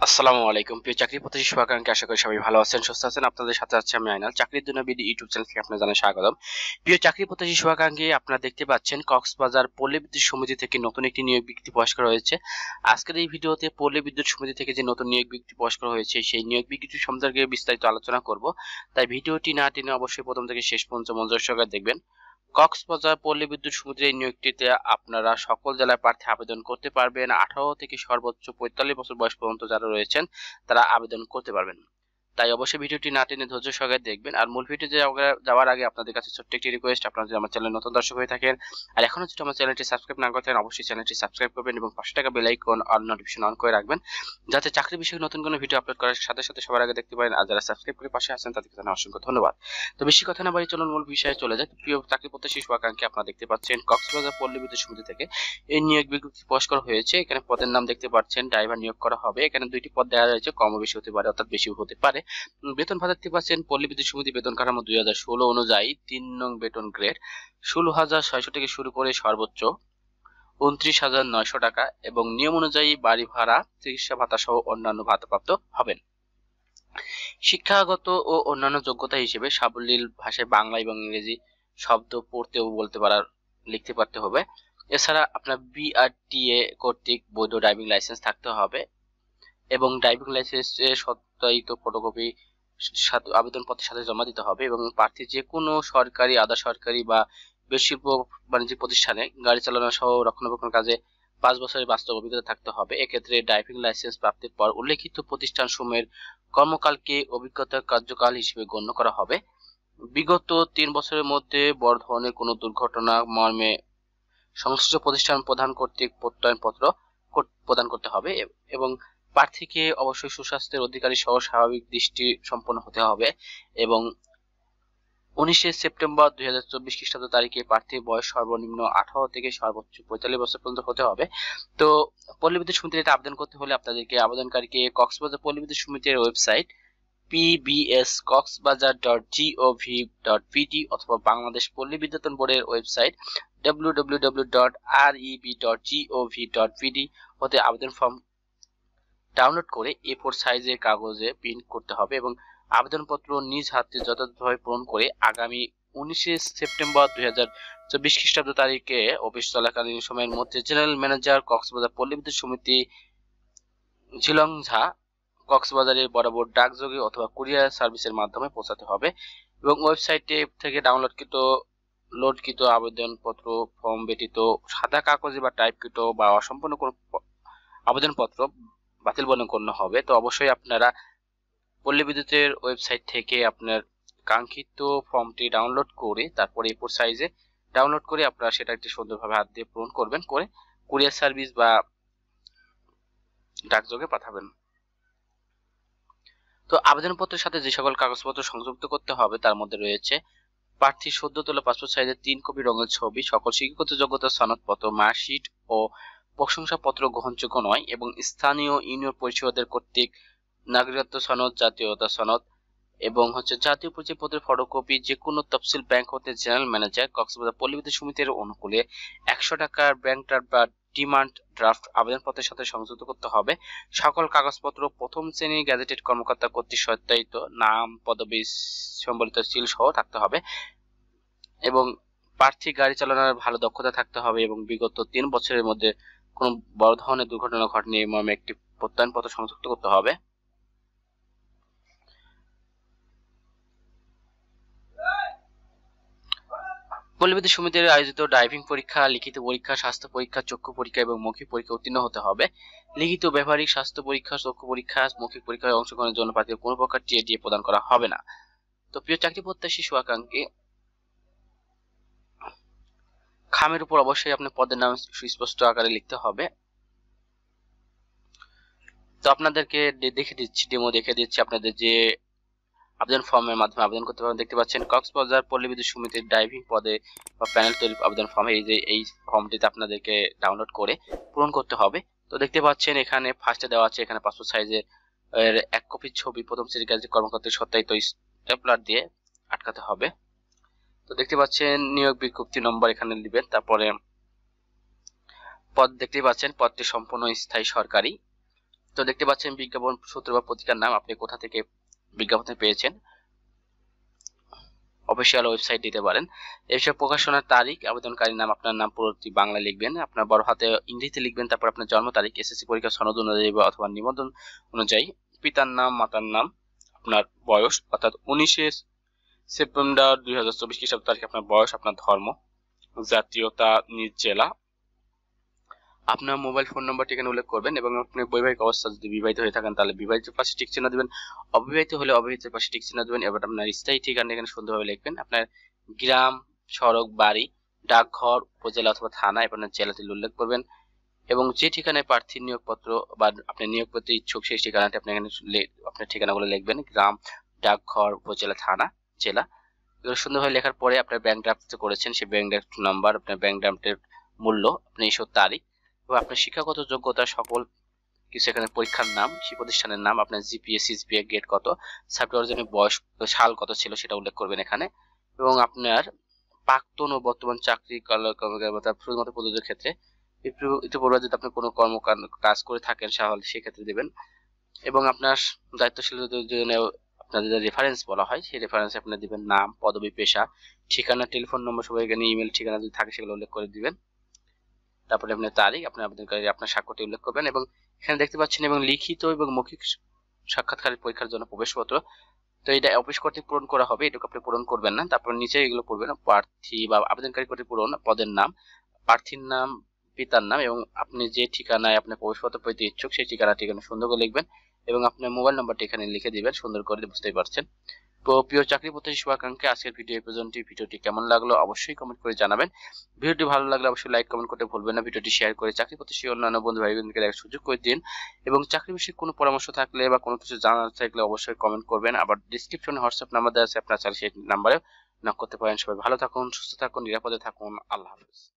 আসসালামু আলাইকুম প্রিয় চাকরি প্রত্যাশী শুভাকাঙ্ক্ষী, আশা করি সবাই ভালো আছেন, সুস্থ আছেন। আপনাদের সাথে আছে আমি আইনাল। চাকরির জন্য বিডি ইউটিউব চ্যানেল থেকে আপনাদের জানাই স্বাগতম। প্রিয় চাকরি প্রত্যাশী শুভাকাঙ্ক্ষী, আপনারা দেখতে পাচ্ছেন কক্সবাজার পল্লী বিদ্যুৎ সমিতি থেকে নতুন একটি নিয়োগ বিজ্ঞপ্তি প্রকাশ করা হয়েছে। আজকের এই ভিডিওতে পল্লী বিদ্যুৎ সমিতি থেকে যে নতুন নিয়োগ বিজ্ঞপ্তি প্রকাশ করা হয়েছে সেই নিয়োগ বিজ্ঞপ্তি সম্পর্কে বিস্তারিত আলোচনা করব। তাই ভিডিওটি না টেনে অবশ্যই প্রথম থেকে শেষ পর্যন্ত মনোযোগ সহকারে দেখবেন। কক্সবাজার পল্লী বিদ্যুৎ সমিতির এই নিয়োগটিতে আপনারা সকল জেলার প্রার্থী আবেদন করতে পারবেন। 18 থেকে সর্বোচ্চ 45 বছর বয়স পর্যন্ত যারা রয়েছেন তারা আবেদন করতে পারবেন। তাই অবশ্যই ভিডিওটি না টেনে ধৈর্য সহকারে দেখবেন। আর মূল ভিডিওতে যাওয়ার আগে আপনাদের কাছে ছোট্ট একটি রিকোয়েস্ট, আপনারা যদি আমার চ্যানেল নতুন দর্শক হয়ে থাকেন আর এখনো যদি আমার চ্যানেলটি সাবস্ক্রাইব না করেন অবশ্যই চ্যানেলটি সাবস্ক্রাইব করবেন এবং পাশে থাকা bell icon all notification on করে রাখবেন, যাতে চাকরি বিষয়ক নতুন কোনো ভিডিও আপলোড করার সাথে সাথে সবার আগে দেখতে পারেন। আর যারা সাবস্ক্রাইব করে পাশে আছেন তাদেরকে জানাই অসংখ্য ধন্যবাদ। তো বেশি কথা না বাড়িয়ে চলুন মূল বিষয়ে চলে যায়। প্রিয় চাকরি প্রত্যাশী শুভাকাঙ্ক্ষী, আপনারা দেখতে পাচ্ছেন কক্সবাজার পল্লী বিদ্যুৎ সমিতি থেকে এই নিয়োগ বিজ্ঞপ্তি প্রকাশ করা হয়েছে। এখানে পদের নাম দেখতে পাচ্ছেন, ড্রাইভার নিয়োগ করা হবে। এখানে দুইটি পদ দেওয়া রয়েছে, কম বেশি হতে পারে, অর্থাৎ বেশি হতে পারে। বেতন ভাতা দেখতে পাচ্ছেন পল্লী বিদ্যুৎ সমিতি বেতন কাঠামো 2016 অনুযায়ী 3 নং বেতন গ্রেড 16,600 থেকে শুরু করে সর্বোচ্চ 29,900 টাকা এবং নিয়ম অনুযায়ী বাড়ি ভাড়া, চিকিৎসা ভাতা সহ অন্যান্য ভাতাপ্রাপ্ত হবেন। শিক্ষাগত ও অন্যান্য যোগ্যতা হিসেবে সাবলীল ভাষায় বাংলা এবং ইংরেজি শব্দ পড়তে ও বলতে পারার লিখতে পারতে হবে। এছাড়া আপনার বিআরটিএ কর্তৃক বৈধ ড্রাইভিং লাইসেন্স থাকতে হবে এবং ড্রাইভিং লাইসেন্সের সত্যায়িত ফটোকপি আবেদনপত্রের সাথে জমা দিতে হবে এবং প্রার্থী যে কোনো সরকারি, আধা সরকারি বা বেশিল্প বাণিজ্যিক প্রতিষ্ঠানে গাড়ি চালানো সহ রক্ষণাবেক্ষণ কাজে 5 বছরের বাস্তব অভিজ্ঞতা থাকতে হবে। এক্ষেত্রে ড্রাইভিং লাইসেন্স প্রাপ্তির পর উল্লেখিত প্রতিষ্ঠানসমূহের কর্মকালকে অভিজ্ঞতার কার্যকাল হিসেবে গণ্য করা হবে। বিগত 3 বছরের মধ্যে বড় ধরনের কোনো দুর্ঘটনা মর্মে সংশ্লিষ্ট প্রতিষ্ঠান প্রধান কর্তৃক প্রত্যয়নপত্র প্রদান করতে হবে এবং প্রার্থীকে অবশ্যই সুস্বাস্থ্যের অধিকারী সহ স্বাভাবিক দৃষ্টি সম্পন্ন হতে হবে এবং 19 সেপ্টেম্বর 2024 খ্রিস্টাব্দ তারিখে প্রার্থীর বয়স সর্বনিম্ন 18 থেকে সর্বোচ্চ 45 বছর পর্যন্ত হতে হবে। তো পল্লী বিদ্যুৎ সমিতির এটা আবেদন করতে হলে আপনাদেরকে আবেদনকারীকে কক্সবাজার পল্লী বিদ্যুৎ সমিতির ওয়েবসাইট pbscoxbazaar.gov.pt অথবা বাংলাদেশ পল্লী বিদ্যুৎ বোর্ডের ওয়েবসাইট www.reb.gov.pt হতে আবেদন ফর্ম ডাউনলোড করে A4 সাইজের কাগজে প্রিন্ট করতে হবে এবং আবেদনপত্র নিজ হাতে যথাযথভাবে পূরণ করে আগামী 19 সেপ্টেম্বর 2024 খ্রিস্টাব্দ তারিখে অফিস চলাকালীন সময়ের মধ্যে জেনারেল ম্যানেজার কক্সবাজার পল্লী বিদ্যুৎ সমিতি ঝিলংঝা কক্সবাজারের বরাবর ডাকযোগে অথবা কুরিয়ার সার্ভিসের মাধ্যমে পৌঁছাতে হবে এবং ওয়েবসাইটে থেকে লোডকৃত আবেদনপত্র ফর্ম ব্যতীত সাদা কাগজে বা টাইপকৃত বা অসম্পূর্ণ কোনো আবেদনপত্র বাতিল গণ্য হবে। তো অবশ্যই আপনারা পল্লী বিদ্যুতের ওয়েবসাইট থেকে আপনার কাঙ্ক্ষিত ফর্মটি ডাউনলোড করে তারপরে A4 সাইজে ডাউনলোড করে আপনারা সেটা একটি সুন্দরভাবে হাত দিয়ে পূরণ করবেন, করে কুরিয়ার সার্ভিস বা ডাকযোগে পাঠাবেন। তো আবেদনপত্রের সাথে যে সকল কাগজপত্র সংযুক্ত করতে হবে তার মধ্যে রয়েছে প্রার্থী সদ্য তোলা পাসপোর্ট সাইজের 3 কপি রঙের ছবি, সকল শিক্ষাগত যোগ্যতা সনদপত্র, মার্কশিট ও প্রশংসাপত্র গ্রহণযোগ্য নয় এবং স্থানীয় ইউনিয়ন পরিষদের কর্তৃক নাগরিকত্ব সনদ, জাতীয়তা সনদ এবং জাতীয় পরিচয়পত্রের ফটোকপি যে কোনো তফসিল ব্যাংক হতে জেনারেল ম্যানেজার কক্সবাজার পল্লী বিদ্যুৎ সমিতির অনুকূলে 100 টাকার ব্যাংক ড্রাফট বা ডিমান্ড ড্রাফট আবেদনপত্রের সাথে সংযুক্ত করতে হবে। সকল কাগজপত্র প্রথম শ্রেণীর গ্যাজেটেড কর্মকর্তা কর্তৃক সত্যায়িত, নাম, পদবি সম্বলিত সিল সহ থাকতে হবে এবং প্রার্থী গাড়ি চালানোর ভালো দক্ষতা থাকতে হবে এবং বিগত 3 বছরের মধ্যে কোনো বড় ধরনের দুর্ঘটনা ঘটেনি এই মর্মে একটি প্রত্যয়নপত্র সংযুক্ত করতে হবে। পল্লী বিদ্যুৎ সমিতির আয়োজিত ড্রাইভিং পরীক্ষা, লিখিত পরীক্ষা, স্বাস্থ্য পরীক্ষা, চক্ষু পরীক্ষা এবং মৌখিক পরীক্ষা উত্তীর্ণ হতে হবে। লিখিত, ব্যবহারিক, স্বাস্থ্য পরীক্ষা, চক্ষু পরীক্ষা, মৌখিক পরীক্ষায় অংশগ্রহণের জন্য প্রার্থীকে কোনো প্রকার টিএডিএ প্রদান করা হবে না। তো প্রিয় চাকরি প্রত্যাশী শুভাকাঙ্ক্ষী, খামের উপর অবশ্যই আপনার পদের নাম সুস্পষ্ট আকারে লিখতে হবে। তো আপনাদেরকে ডেমো দেখে দিচ্ছি আপনাদের যে আবেদন ফর্মের মাধ্যমে আবেদন করতে পারবেন। দেখতে পাচ্ছেন কক্সবাজার পল্লী বিদ্যুৎ সমিতির ড্রাইভিং পদে বা প্যানেল তৈরি আবেদন ফর্ম, এই ফর্মটিতে আপনাদেরকে ডাউনলোড করে পূরণ করতে হবে। তো দেখতে পাচ্ছেন এখানে ফার্স্টে দেওয়া আছে, এখানে পাসপোর্ট সাইজের 1 কপি ছবি প্রথম শ্রেণীর গ্যাজেটেড কর্মকর্তার সত্যায়িত স্টেপলার দিয়ে আটকাতে হবে। তো দেখতে পাচ্ছেন নিয়োগ বিজ্ঞপ্তি নম্বর এখানে দিবেন, তারপরে পদ দেখতে পাচ্ছেন পদটি সম্পূর্ণ স্থায়ী সরকারি। তো দেখতে পাচ্ছেন বিজ্ঞাপন সূত্র বা পত্রিকার নাম, আপনি কোথা থেকে বিজ্ঞাপন পেয়েছেন, অফিসিয়াল ওয়েবসাইট দিতে পারেন। এসব প্রকাশনার তারিখ, আবেদনকারীর নাম, আপনার নাম পুরোটি বাংলা লিখবেন, আপনার বড় হাতে ইংরেজিতে লিখবেন, তারপর আপনার জন্ম তারিখ, এসএসসি পরীক্ষার সনদ অনুযায়ী বা অথবা নিবন্ধন অনুযায়ী, পিতার নাম, মাতার নাম, আপনার বয়স অর্থাৎ 19 সেপ্টেম্বর 2024 খ্রিস্টাব্দ তারিখে আপনার বয়স, আপনার ধর্ম, জাতীয়তা, নিজ জেলা, আপনার মোবাইল ফোন নম্বরটি এখানে উল্লেখ করবেন এবং আপনি বৈবাহিক অবস্থা যদি বিবাহিত হয়ে থাকেন তাহলে বিবাহিত পাশে টিক চিহ্ন দিবেন, অবিবাহিত হলে অবিবাহিতের পাশে টিক চিহ্ন দিবেন। এবার আপনার স্থায়ী ঠিকানা এখানে সুন্দরভাবে লিখবেন, আপনার গ্রাম, সড়ক, বাড়ি, ডাকঘর, উপজেলা অথবা থানা, এবার আপনার জেলাটি উল্লেখ করবেন এবং যে ঠিকানায় প্রার্থীর নিয়োগপত্র বা আপনি নিয়োগ করতে ইচ্ছুক সেই ঠিকানাটি আপনি এখানে আপনার ঠিকানাগুলো লিখবেন, গ্রাম, ডাকঘর, উপজেলা, থানা, জেলা। এগুলো সুন্দরভাবে লেখার পরে আপনার ব্যাংক ড্রাফট করেছেন সেই ব্যাংক ড্রাফট নাম্বার, আপনার ব্যাংক ড্রাফটের মূল্য, আপনি ইস্যুর তারিখ এবং আপনার শিক্ষাগত যোগ্যতা সকল কিছু, এখানে পরীক্ষার নাম, সেই প্রতিষ্ঠানের নাম, আপনার জিপিএ, সিজিপিএ, গ্রেড কত, সাবজেক্ট অর্জনের বয়স, সাল কত ছিল সেটা উল্লেখ করবেন এখানে এবং আপনার প্রাক্তন ও বর্তমান চাকরি শুধুমাত্র প্রযোজ্যের ক্ষেত্রে ইতিপূর্বে যদি আপনি কোনো কাজ করে থাকেন তাহলে সেক্ষেত্রে দেবেন এবং আপনার দায়িত্বশীল আপনাদের রেফারেন্স বলা হয় সেই রেফারেন্সে আপনি দিবেন নাম, পদবি, পেশা, ঠিকানা, টেলিফোন নম্বর, সবাই এখানে ইমেল ঠিকানা যদি থাকে সেগুলো উল্লেখ করে দিবেন। তারপরে আপনার তারিখ, আপনার আবেদনকারী আপনার স্বাক্ষরটি উল্লেখ করবেন এবং এখানে দেখতে পাচ্ছেন এবং লিখিত এবং মৌখিক সাক্ষাৎকারের পরীক্ষার জন্য প্রবেশপত্র, তো এটা অফিস কর্তৃক পূরণ করা হবে, এটুকু আপনি পূরণ করবেন না। তারপর নিচে এগুলো পড়বেন, প্রার্থী বা আবেদনকারী কর্তৃক পূরণ, পদের নাম, প্রার্থীর নাম, পিতার নাম এবং আপনি যে ঠিকানায় আপনার প্রবেশপত্র পেতে ইচ্ছুক সেই ঠিকানাটি এখানে সুন্দর করে লিখবেন এবং আপনার মোবাইল নাম্বারটি এখানে লিখে দিবেন সুন্দর করে, বুঝতেই পারছেন। তো প্রিয় চাকরি প্রত্যাশী শুভাকাঙ্ক্ষী, আজকের ভিডিও পর্যন্ত, ভিডিওটি কেমন লাগলো অবশ্যই কমেন্ট করে জানাবেন। ভিডিওটি ভালো লাগলে অবশ্যই লাইক কমেন্ট করতে ভুলবেন না, ভিডিওটি শেয়ার করে চাকরি প্রত্যাশী অন্যান্য বন্ধু ভাইদেরকে দেখার সুযোগ করে দিন এবং চাকরি বিষয়ে কোনো পরামর্শ থাকলে বা কোনো কিছু জানার থাকলে অবশ্যই কমেন্ট করবেন। আবার ডিসক্রিপশনে হোয়াটসঅ্যাপ নাম্বার দেওয়া আছে, আপনারা চাইলে সেই নাম্বারে নক করতে পারেন। সবাই ভালো থাকুন, সুস্থ থাকুন, নিরাপদে থাকুন। আল্লাহ হাফেজ।